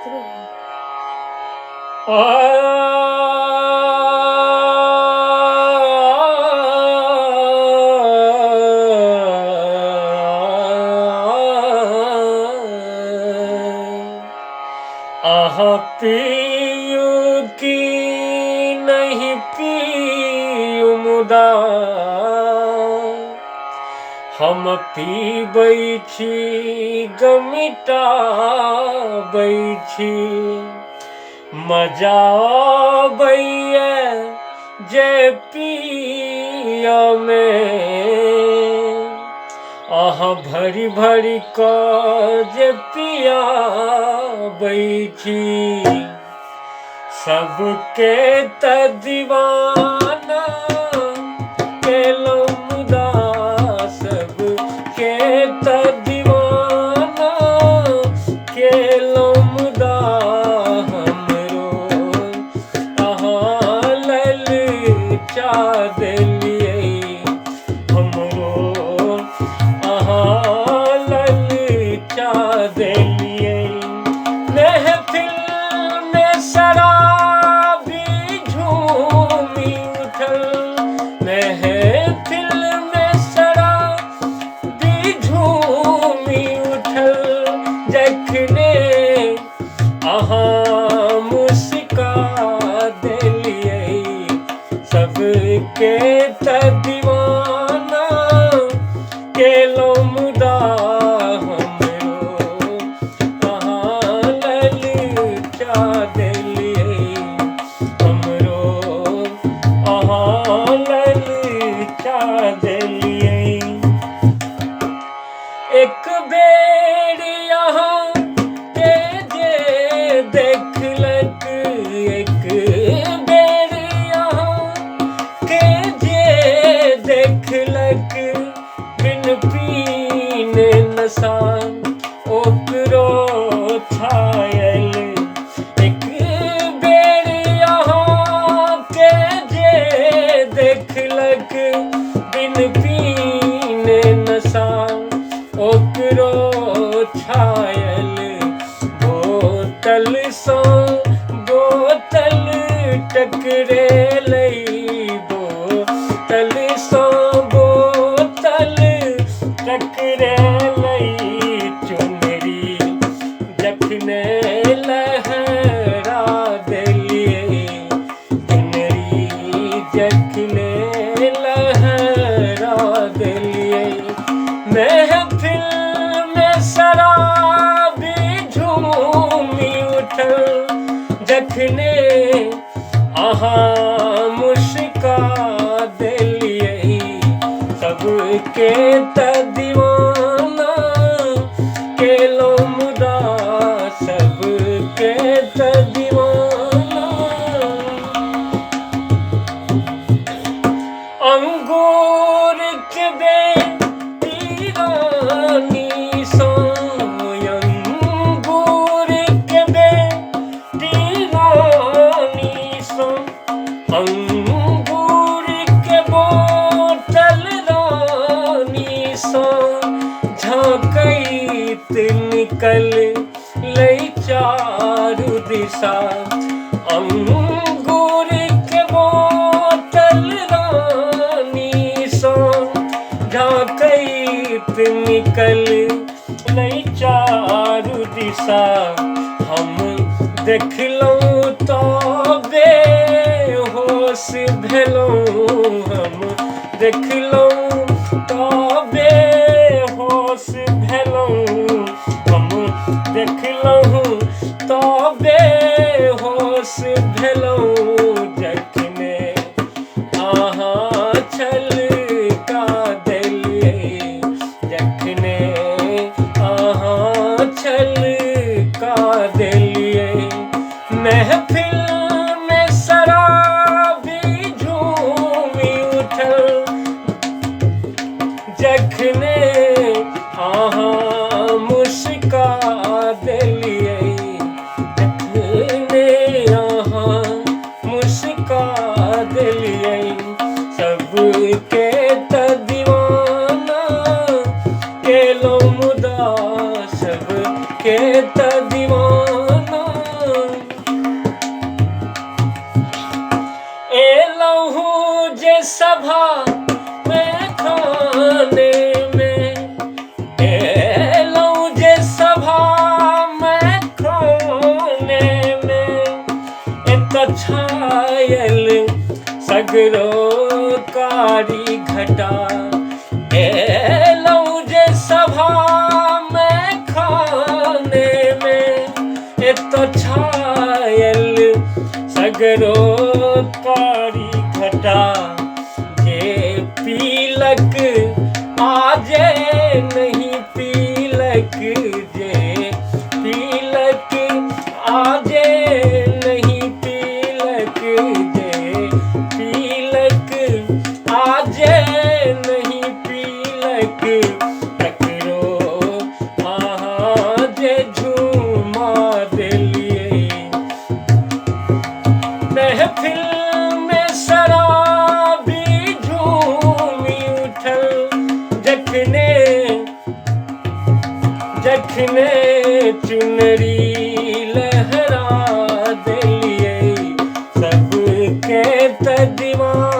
शुरू है। आह पियू की नहीं पियू मुदा हम पीबै छी गमिटाबै छी मजा आबैए जे पिया में आह भरी भरी क जे पियाबै छी सबके त दीवाना केलौं मुदा सबके त दीवाना केलौं मुदा हमरो अहाँ ललचा देलियै हमरो अहाँ ललचा देलियै महफिल में शराबी झूमी उठल महफिल में शराबी झूमी उठल जखने अहाँ मुस्का देलियै सबके त दीवाना केलौं मुदा हमरो अहाँ ललचा देलियै हमरो अहाँ ललचा देलियै एक बेर यहाँ के जे देखलक एक बेर यहाँ के जे देखलक बिन पीने नशा ओकरो छायल एक बेर यहाँ के जे देखलक बिन पीने नशा ओकरो छायल बोतल सँ बोतल टकरेलै बोतल सँ बोतल टकरेलै चुनरी जखने लहरा देलियै चुनरी जखने लहरा देलियै महफिल में शराबी झूमी उठल जखने अहाँ मुस्का देलियै सबके त दीवाना केलौं मुदा सबके त दीवाना अंगूर के बेटी रानी सँ अंगूर के बेटी रानी सँ अंगूर के बोतल रानी सँ झाँकैत निकल लै चारू दिशा अंगूर के बोतल रानी सँ झाँकैत निकल लै चारू दिशा हम देखलौं तऽ बेहोश भेलौं हम देखलौं तऽ बेहोश भेलौं हम देखलौं तऽ बेहोश भेलौं जखने अहाँ छलका देलियै जखने अहाँ छलका देलियै महफिल में शराबी झूमी उठल जखने अहाँ मुस्का देलियै जखने अहाँ मुस्का देलियै सबके त दीवाना केलौं मुदा सबके त दीवाना सगरो कारी घटा एलौ जे सभा में खाने में तो छायल सगरो कारी घटा जे पीलक आजे नहीं पीलक जे पीलक आजे नहीं पीलक जे पीलक आजे नहीं पीलक तकरो आज झूमा दिलिए महफिल में शराबी झूमी उठल जखने जखने चुनरी लहरा दिलिए सबके त दीवाना